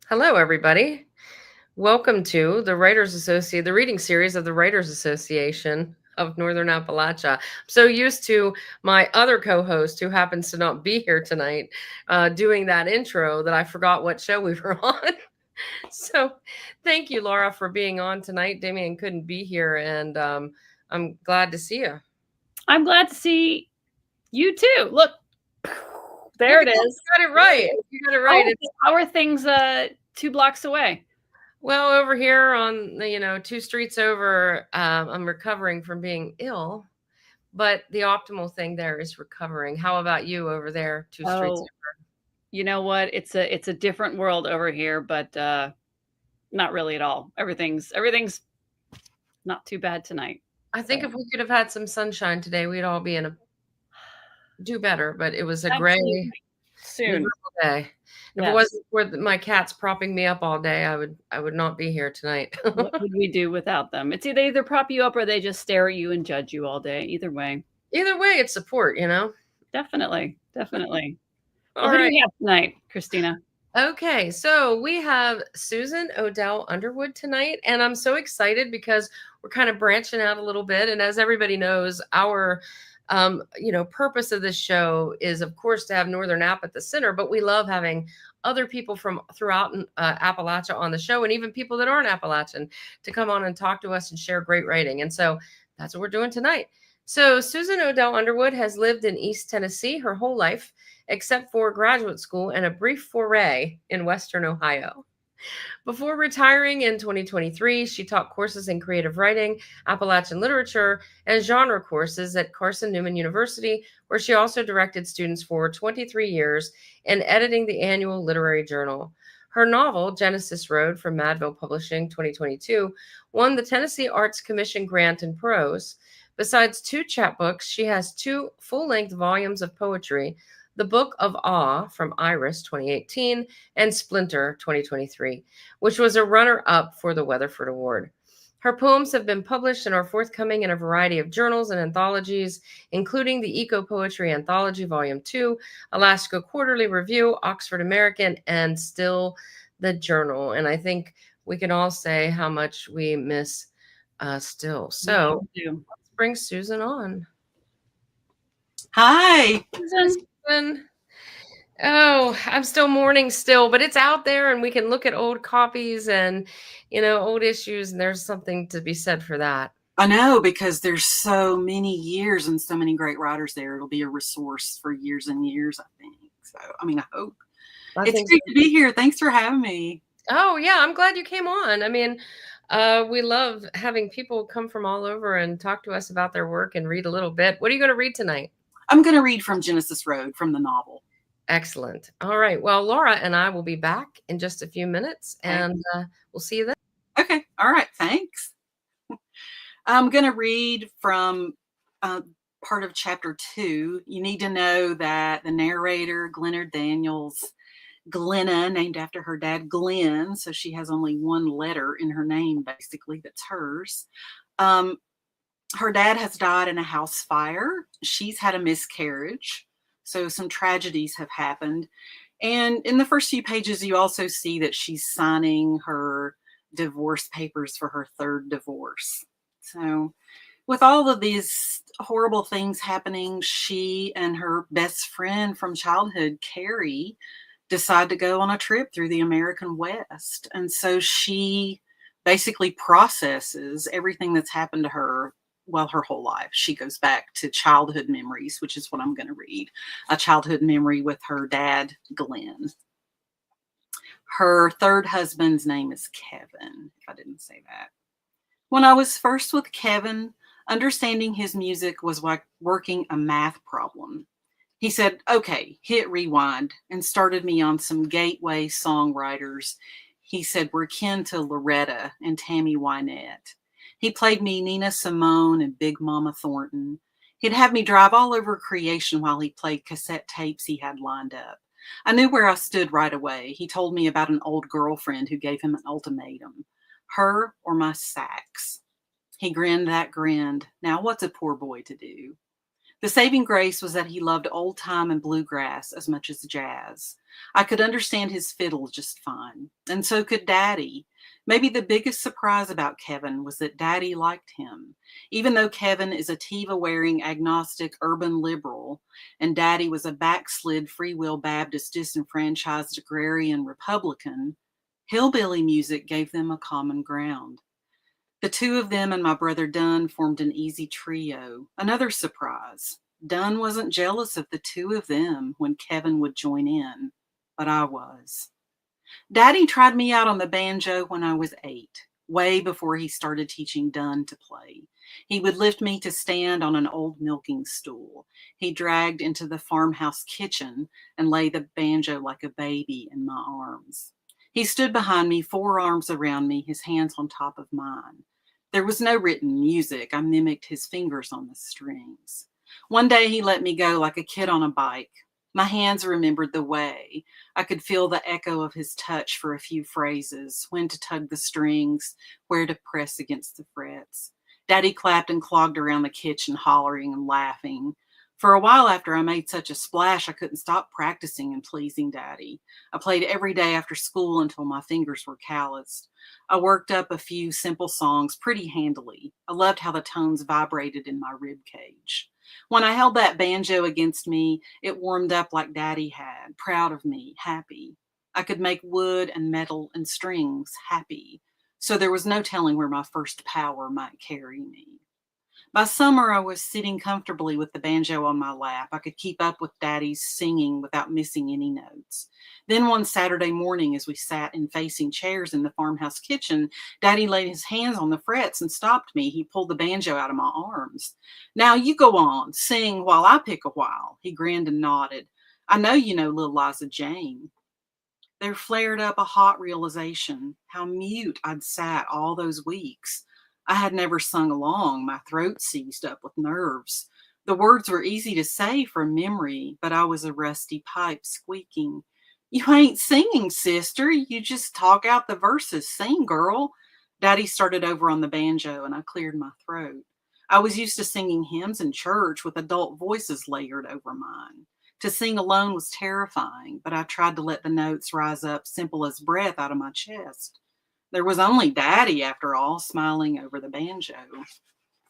Hello, everybody. Welcome to the the reading series of the Writers Association of Northern Appalachia. I'm so used to my other co-host, who happens to not be here tonight, doing that intro that I forgot what show we were on. So thank you, Laura, for being on tonight. Damien couldn't be here, and I'm glad to see you. I'm glad to see you too. Look, there it is. You got it right. You got it right. How are things 2 blocks away? Well, over here on the, 2 streets over, I'm recovering from being ill, but the optimal thing there is recovering. How about you over there, 2 streets over? You know what? It's a different world over here, but not really at all. Everything's not too bad tonight. I think if we could have had some sunshine today, we'd all be do better, but it was a gray, miserable day. If it wasn't for my cats propping me up all day, I would not be here tonight. What would we do without them? It's either prop you up or they just stare at you and judge you all day. Either way, it's support, Definitely. All Well, right. Who do we have tonight, Christina? Okay, so we have Susan O'Dell Underwood tonight, and I'm so excited because we're kind of branching out a little bit. And as everybody knows, our purpose of this show is, of course, to have Northern App at the center, but we love having other people from throughout Appalachia on the show, and even people that aren't Appalachian, to come on and talk to us and share great writing. And so that's what we're doing tonight. So Susan O'Dell Underwood has lived in East Tennessee her whole life, except for graduate school and a brief foray in Western Ohio. Before retiring in 2023, she taught courses in creative writing, Appalachian literature, and genre courses at Carson-Newman University, where she also directed students for 23 years in editing the annual literary journal. Her novel, Genesis Road, from Madville Publishing 2022, won the Tennessee Arts Commission grant in prose. Besides 2 chapbooks, she has 2 full-length volumes of poetry, The Book of Awe from Iris 2018 and Splinter 2023, which was a runner-up for the Weatherford Award. Her poems have been published and are forthcoming in a variety of journals and anthologies, including the ECOPOETRY Anthology Volume 2, Alaska Quarterly Review, Oxford American, and Still the Journal. And I think we can all say how much we miss Still. So let's bring Susan on. Hi. Susan. Oh, I'm still mourning still, but it's out there and we can look at old copies and, old issues, and there's something to be said for that. I know, because there's so many years and so many great writers there. It'll be a resource for years and years, I think. So, I hope. It's great to be here. Thanks for having me. Oh, yeah. I'm glad you came on. We love having people come from all over and talk to us about their work and read a little bit. What are you going to read tonight? I'm going to read from Genesis Road, from the novel. Excellent. All right. Well, Laura and I will be back in just a few minutes, and we'll see you then. Okay. All right. Thanks. I'm going to read from part of chapter 2. You need to know that the narrator, Glenna Daniels, Glenna, named after her dad, Glenn, so she has only one letter in her name, basically, that's hers. Her dad has died in a house fire. She's had a miscarriage. So some tragedies have happened. And in the first few pages, you also see that she's signing her divorce papers for her 3rd divorce. So with all of these horrible things happening, she and her best friend from childhood, Carrie, decide to go on a trip through the American West. And so she basically processes everything that's happened to her. Well, her whole life. She goes back to childhood memories, which is what I'm going to read. A childhood memory with her dad, Glenn. Her 3rd husband's name is Kevin, if I didn't say that. When I was first with Kevin, understanding his music was like working a math problem. He said, okay, hit rewind, and started me on some gateway songwriters. He said, we're kin to Loretta and Tammy Wynette. He played me Nina Simone and Big Mama Thornton. He'd have me drive all over creation while he played cassette tapes he had lined up. I knew where I stood right away. He told me about an old girlfriend who gave him an ultimatum. Her or my sax. He grinned that grinned. Now what's a poor boy to do? The saving grace was that he loved old time and bluegrass as much as jazz. I could understand his fiddle just fine, and so could Daddy. Maybe the biggest surprise about Kevin was that Daddy liked him. Even though Kevin is a Teva-wearing agnostic urban liberal, and Daddy was a backslid Free Will Baptist disenfranchised agrarian Republican, hillbilly music gave them a common ground. The two of them and my brother Dunn formed an easy trio. Another surprise. Dunn wasn't jealous of the two of them when Kevin would join in, but I was. Daddy tried me out on the banjo when I was 8, way before he started teaching Dunn to play. He would lift me to stand on an old milking stool. He dragged into the farmhouse kitchen and lay the banjo like a baby in my arms. He stood behind me, 4 arms around me, his hands on top of mine. There was no written music. I mimicked his fingers on the strings. One day he let me go like a kid on a bike. My hands remembered the way. I could feel the echo of his touch for a few phrases, when to tug the strings, where to press against the frets. Daddy clapped and clogged around the kitchen, hollering and laughing. For a while after I made such a splash, I couldn't stop practicing and pleasing Daddy. I played every day after school until my fingers were calloused. I worked up a few simple songs pretty handily. I loved how the tones vibrated in my rib cage. When I held that banjo against me, it warmed up like Daddy had, proud of me, happy. I could make wood and metal and strings happy, so there was no telling where my first power might carry me. By summer, I was sitting comfortably with the banjo on my lap. I could keep up with Daddy's singing without missing any notes. Then one Saturday morning, as we sat in facing chairs in the farmhouse kitchen, Daddy laid his hands on the frets and stopped me. He pulled the banjo out of my arms. "Now you go on, sing while I pick a while." He grinned and nodded. "I know you know Little Liza Jane." There flared up a hot realization how mute I'd sat all those weeks. I had never sung along. My throat seized up with nerves. The words were easy to say from memory, but I was a rusty pipe squeaking. "You ain't singing, sister. You just talk out the verses. Sing, girl." Daddy started over on the banjo, and I cleared my throat. I was used to singing hymns in church with adult voices layered over mine. To sing alone was terrifying, but I tried to let the notes rise up simple as breath out of my chest. There was only Daddy, after all, smiling over the banjo.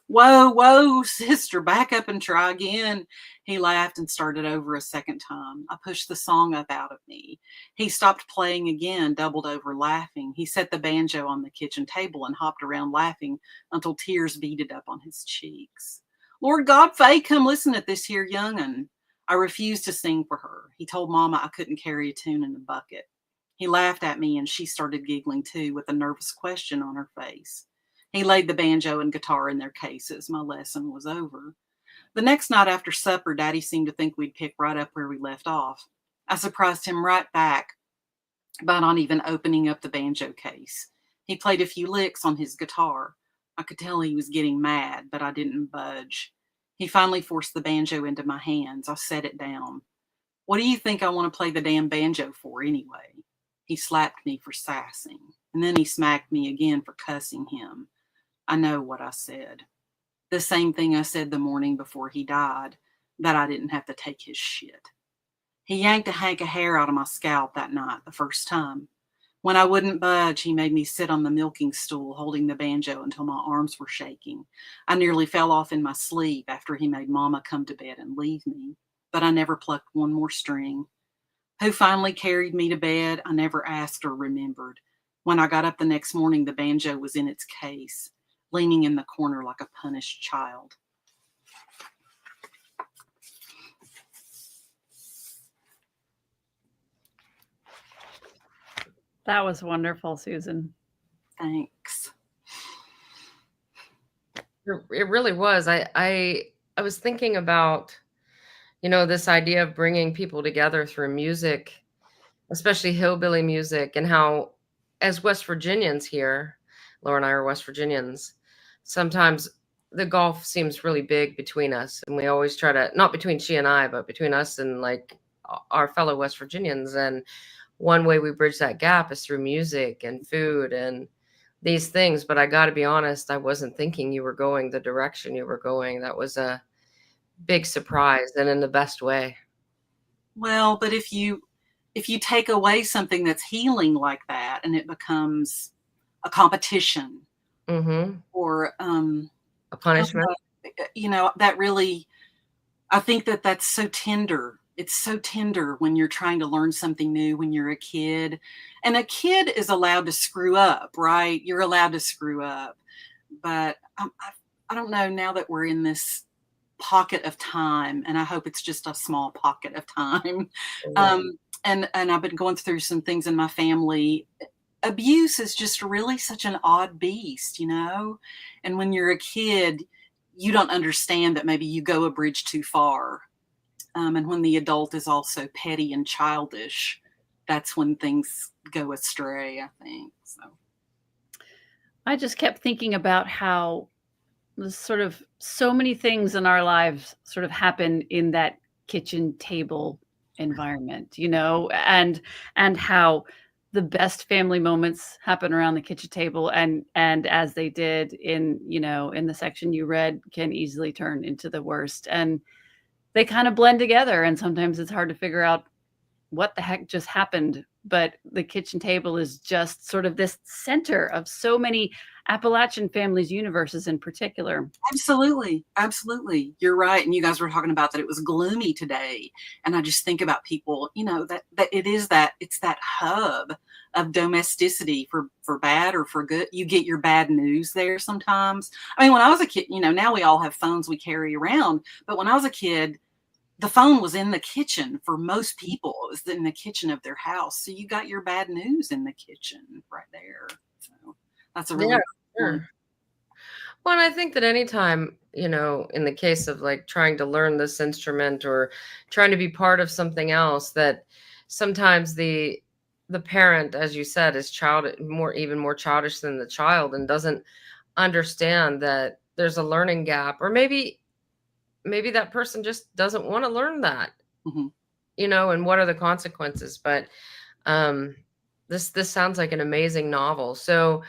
"Whoa, whoa, sister, back up and try again." He laughed and started over a second time. I pushed the song up out of me. He stopped playing again, doubled over laughing. He set the banjo on the kitchen table and hopped around laughing until tears beaded up on his cheeks. "Lord God, Faye, come listen at this here young'un." I refused to sing for her. He told Mama I couldn't carry a tune in a bucket. He laughed at me, and she started giggling too, with a nervous question on her face. He laid the banjo and guitar in their cases. My lesson was over. The next night after supper, Daddy seemed to think we'd pick right up where we left off. I surprised him right back by not even opening up the banjo case. He played a few licks on his guitar. I could tell he was getting mad, but I didn't budge. He finally forced the banjo into my hands. I set it down. "What do you think I want to play the damn banjo for anyway?" He slapped me for sassing, and then he smacked me again for cussing him. I know what I said. The same thing I said the morning before he died, that I didn't have to take his shit. He yanked a hank of hair out of my scalp that night, the first time. When I wouldn't budge, he made me sit on the milking stool holding the banjo until my arms were shaking. I nearly fell off in my sleep after he made Mama come to bed and leave me, but I never plucked one more string. Who finally carried me to bed, I never asked or remembered. When I got up the next morning, the banjo was in its case, leaning in the corner like a punished child. That was wonderful, Susan. Thanks. It really was. I was thinking about, this idea of bringing people together through music, especially hillbilly music, and how, as West Virginians here, Laura and I are West Virginians, sometimes the gulf seems really big between us, and we always try to, not between she and I, but between us and like our fellow West Virginians. And one way we bridge that gap is through music and food and these things. But I got to be honest, I wasn't thinking you were going the direction you were going. That was a big surprise, and in the best way. Well, but if you take away something that's healing like that, and it becomes a competition or A punishment. that really, I think that's so tender. It's so tender when you're trying to learn something new when you're a kid. And a kid is allowed to screw up, right? You're allowed to screw up. But I don't know, now that we're in this pocket of time, and I hope it's just a small pocket of time. And I've been going through some things in my family. Abuse is just really such an odd beast, And when you're a kid, you don't understand that maybe you go a bridge too far. And when the adult is also petty and childish, that's when things go astray, I think. So I just kept thinking about how sort of so many things in our lives sort of happen in that kitchen table environment, and how the best family moments happen around the kitchen table, and as they did in the section you read, can easily turn into the worst, and they kind of blend together, and sometimes it's hard to figure out what the heck just happened. But the kitchen table is just sort of this center of so many Appalachian families' universes in particular. Absolutely. Absolutely. You're right. And you guys were talking about that it was gloomy today. And I just think about people, that it's that hub of domesticity for bad or for good. You get your bad news there sometimes. I mean, when I was a kid, now we all have phones we carry around. But when I was a kid, the phone was in the kitchen for most people. It was in the kitchen of their house. So you got your bad news in the kitchen right there. So that's a really Sure. Well, and I think that anytime, in the case of like trying to learn this instrument or trying to be part of something else, that sometimes the parent, as you said, is even more childish than the child and doesn't understand that there's a learning gap, or maybe that person just doesn't want to learn that, and what are the consequences? But this sounds like an amazing novel. So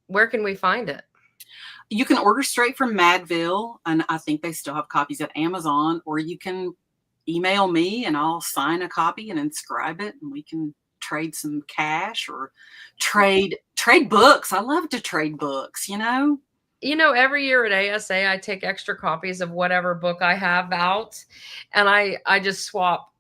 where can we find it? You can order straight from Madville, and I think they still have copies at Amazon, or you can email me and I'll sign a copy and inscribe it, and we can trade some cash or trade books. I love to trade books, Every year at ASA, I take extra copies of whatever book I have out, and I just swap,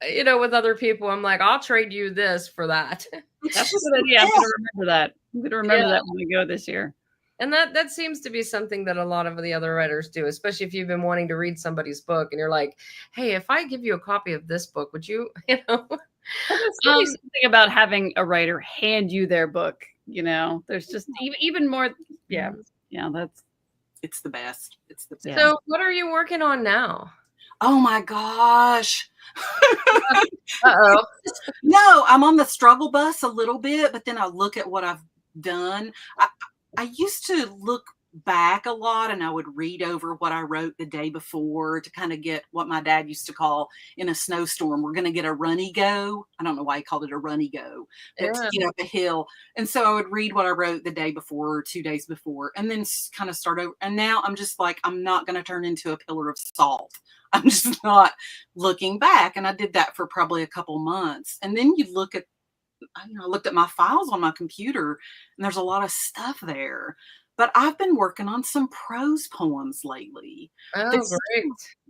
with other people. I'm like, I'll trade you this for that. That's a good idea. I'm going to remember that. I'm going to remember that when we go this year. And that seems to be something that a lot of the other writers do, especially if you've been wanting to read somebody's book and you're like, hey, if I give you a copy of this book, would you, There's something about having a writer hand you their book, there's just even more. Yeah. It's the best. It's the best. So what are you working on now? Oh my gosh. Uh-oh. No, I'm on the struggle bus a little bit, but then I look at what I've done. I used to look back a lot, and I would read over what I wrote the day before to kind of get what my dad used to call, in a snowstorm, we're going to get a runny go. I don't know why he called it a runny go, but to get up a hill. And so I would read what I wrote the day before or 2 days before, and then kind of start over. And now I'm just like, I'm not going to turn into a pillar of salt. I'm just not looking back. And I did that for probably a couple months. And then you look at, I looked at my files on my computer, and there's a lot of stuff there. But I've been working on some prose poems lately. Oh, great.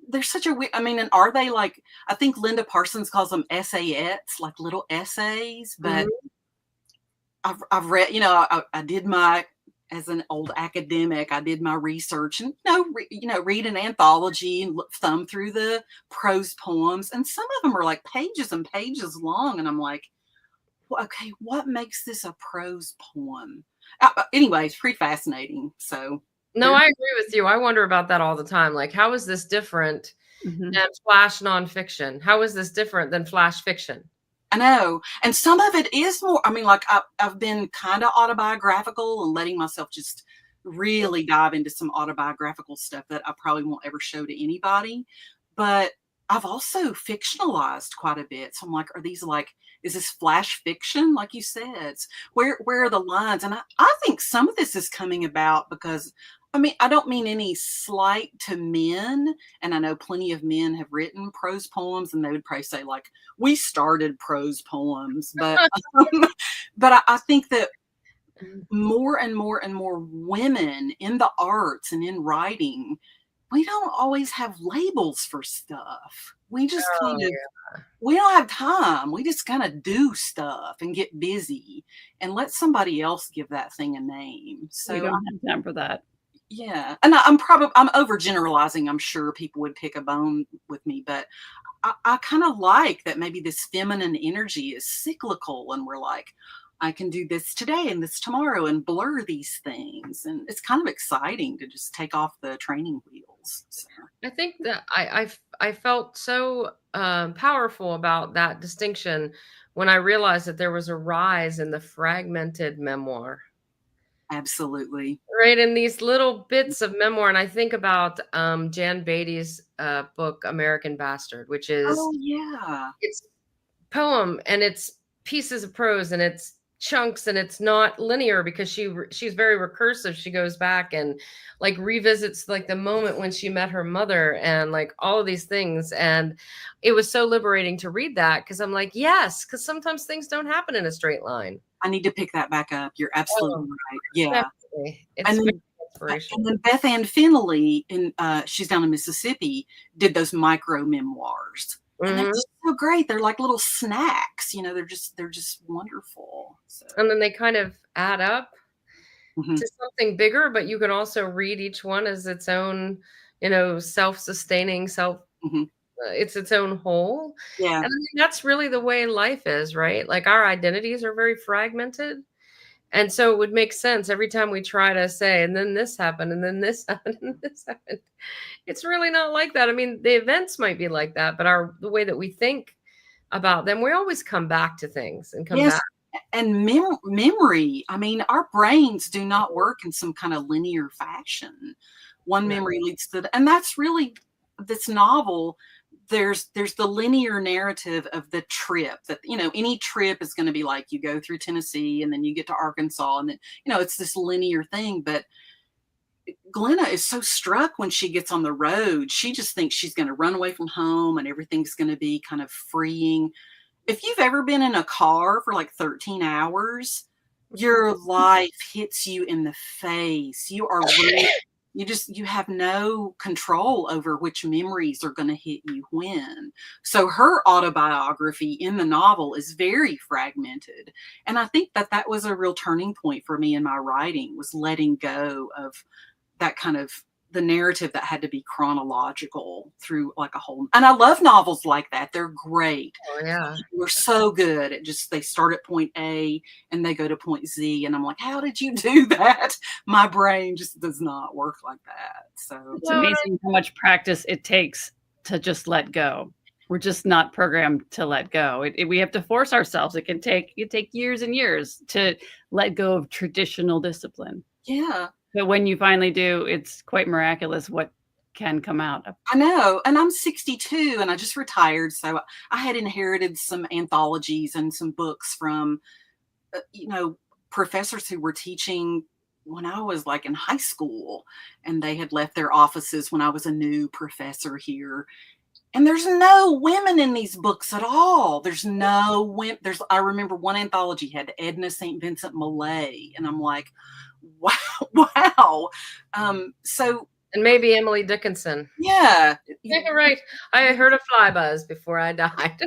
They're such a weird, and are they like, I think Linda Parsons calls them essayettes, like little essays. But I've read, I did as an old academic, I did my research and, read an anthology and thumb through the prose poems. And some of them are like pages and pages long. And I'm like, okay, what makes this a prose poem? Anyway, it's pretty fascinating. So no, I agree with you. I wonder about that all the time. Like, how is this different than flash nonfiction? How is this different than flash fiction? I know. And some of it is more, like I've been kind of autobiographical and letting myself just really dive into some autobiographical stuff that I probably won't ever show to anybody. But I've also fictionalized quite a bit. So I'm like, is this flash fiction? Like you said, where are the lines? And I think some of this is coming about because I mean, I don't mean any slight to men, and I know plenty of men have written prose poems, and they would probably say, like, we started prose poems, but I think that more and more and more women in the arts and in writing, we don't always have labels for stuff. We just Oh, kind of, yeah. we don't have time. We just kind of do stuff and get busy and let somebody else give that thing a name. We So don't have time for that. yeah, and I'm overgeneralizing. I'm sure people would pick a bone with me, but I kind of like that maybe this feminine energy is cyclical, and we're like, I can do this today and this tomorrow and blur these things, and it's kind of exciting to just take off the training wheels. So. I think that I felt so powerful about that distinction when I realized that there was a rise in the fragmented memoir. Absolutely. Right, in these little bits of memoir, and I think about Jan Beatty's book American Bastard, which is Oh yeah. it's poem and it's pieces of prose and it's chunks and it's not linear because she's very recursive. She goes back and like revisits like the moment when she met her mother and like all of these things, and it was so liberating to read that because I'm like, yes, because sometimes things don't happen in a straight line. I need to pick that back up. You're absolutely right. Yeah. Definitely. It's And very then, inspirational. and then Beth Ann Finley, she's down in Mississippi, did those micro memoirs. And they're Mhm. just so great. They're like little snacks, they're just wonderful. So, And then they kind of add up mhm, to something bigger, but you can also read each one as its own, self-sustaining, mhm. it's its own whole. Yeah. And I mean, that's really the way life is, right? Like our identities are very fragmented. And so it would make sense every time we try to say, and then this happened, and then this happened, and this happened. It's really not like that. I mean, the events might be like that, but the way that we think about them, we always come back to things and come Yes. back. And memory. I mean, our brains do not work in some kind of linear fashion. One No. memory leads to and that's really this novel. There's the linear narrative of the trip that, any trip is going to be like you go through Tennessee and then you get to Arkansas and then, it's this linear thing. But Glenna is so struck when she gets on the road. She just thinks she's going to run away from home and everything's going to be kind of freeing. If you've ever been in a car for like 13 hours, your life hits you in the face. You are really, you have no control over which memories are going to hit you when. So her autobiography in the novel is very fragmented. And I think that was a real turning point for me in my writing, was letting go of that kind of the narrative that had to be chronological through like a whole. And I love novels like that. They're great. Oh, yeah. We're so good at they start at point A and they go to point Z. And I'm like, how did you do that? My brain just does not work like that. So It's amazing how much practice it takes to just let go. We're just not programmed to let go. We have to force ourselves. It take years and years to let go of traditional discipline. yeah. But when you finally do, it's quite miraculous what can come out. I know. And I'm 62 and I just retired. So I had inherited some anthologies and some books from, professors who were teaching when I was like in high school, and they had left their offices when I was a new professor here. And there's no women in these books at all. There's no women. I remember one anthology had Edna St. Vincent Millay, and I'm like, wow, wow. So And maybe Emily Dickinson. yeah, Yeah, right. I heard a fly buzz before I died.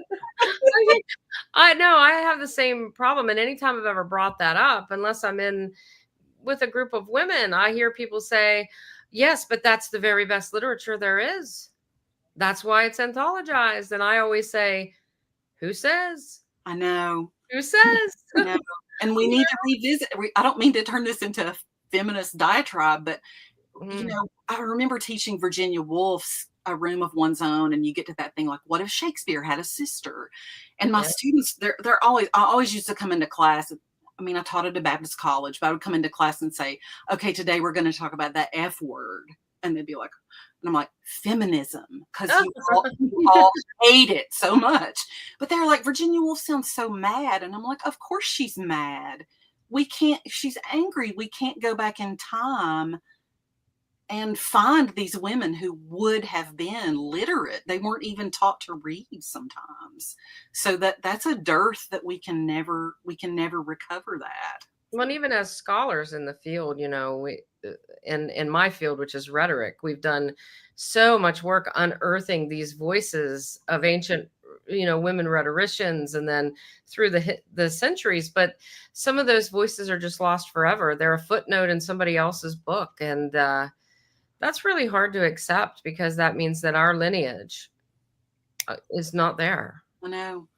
I know I have the same problem. And anytime I've ever brought that up, unless I'm in with a group of women, I hear people say, yes, but that's the very best literature there is. That's why it's anthologized. And I always say, who says? I know. Who says? I know. And we need to revisit. I don't mean to turn this into a feminist diatribe, but I remember teaching Virginia Woolf's A Room of One's Own, and you get to that thing like, what if Shakespeare had a sister? And my students, I always used to come into class. I mean, I taught at a Baptist college, but I would come into class and say, okay, today we're going to talk about that F word. And they'd be like, and I'm like, feminism, because you all hate it so much. But they're like, Virginia Woolf sounds so mad. And I'm like, of course she's mad. She's angry. We can't go back in time and find these women who would have been literate. They weren't even taught to read sometimes. So that's a dearth that we can never recover that. Well, and even as scholars in the field, you know, we in my field, which is rhetoric, we've done so much work unearthing these voices of ancient, you know, women rhetoricians, and then through the centuries. But some of those voices are just lost forever. They're a footnote in somebody else's book, and that's really hard to accept, because that means that our lineage is not there. I know.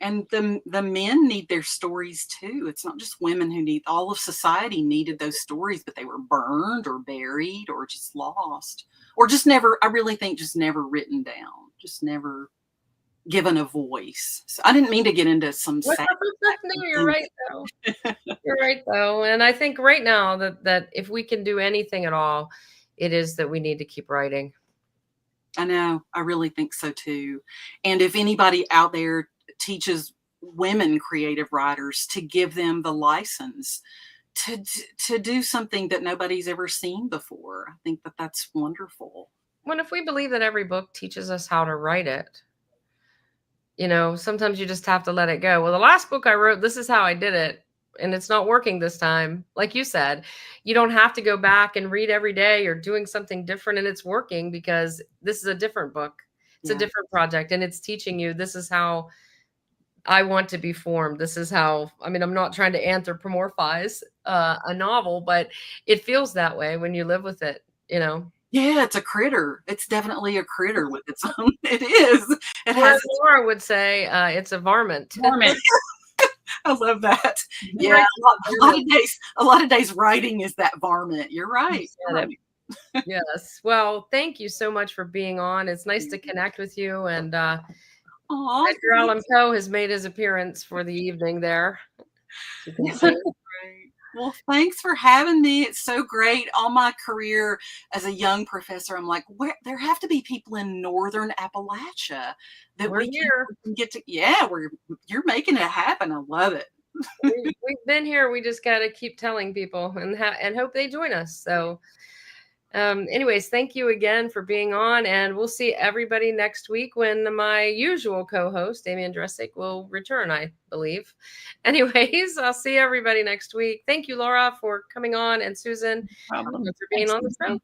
And the men need their stories too. It's not just women who need, all of society needed those stories, but they were burned or buried or just lost, or just never, I really think just never written down, just never given a voice. So I didn't mean to get into some sad. No, you're right though. You're right though. And I think right now that if we can do anything at all, it is that we need to keep writing. I know. I really think so too. And if anybody out there teaches women creative writers, to give them the license to do something that nobody's ever seen before, I think that that's wonderful. Well, if we believe that every book teaches us how to write it, you know, sometimes you just have to let it go. Well, the last book I wrote, this is how I did it, and it's not working this time. Like you said, you don't have to go back and read every day. You're doing something different, and it's working because this is a different book. It's a different project, and it's teaching you, this is how I want to be formed. This is how, I mean, I'm not trying to anthropomorphize a novel, but it feels that way when you live with it, you know? Yeah, it's a critter. It's definitely a critter with its own. It is. It has. Laura would say it's a varmint. Varmint. I love that. Yeah, a lot of days writing is that varmint. You're right. Yes. Well, thank you so much for being on. It's nice to connect with you. And Edgar Allan Poe has made his appearance for the evening there. Well, thanks for having me. It's so great. All my career as a young professor, I'm like, there have to be people in Northern Appalachia that we can get to. Yeah, you're making it happen. I love it. We've been here. We just got to keep telling people and hope they join us. So anyways, thank you again for being on, and we'll see everybody next week when my usual co-host, Damian Dressick, will return, I believe. Anyways, I'll see everybody next week. Thank you, Laura, for coming on, and Susan, for being on the show.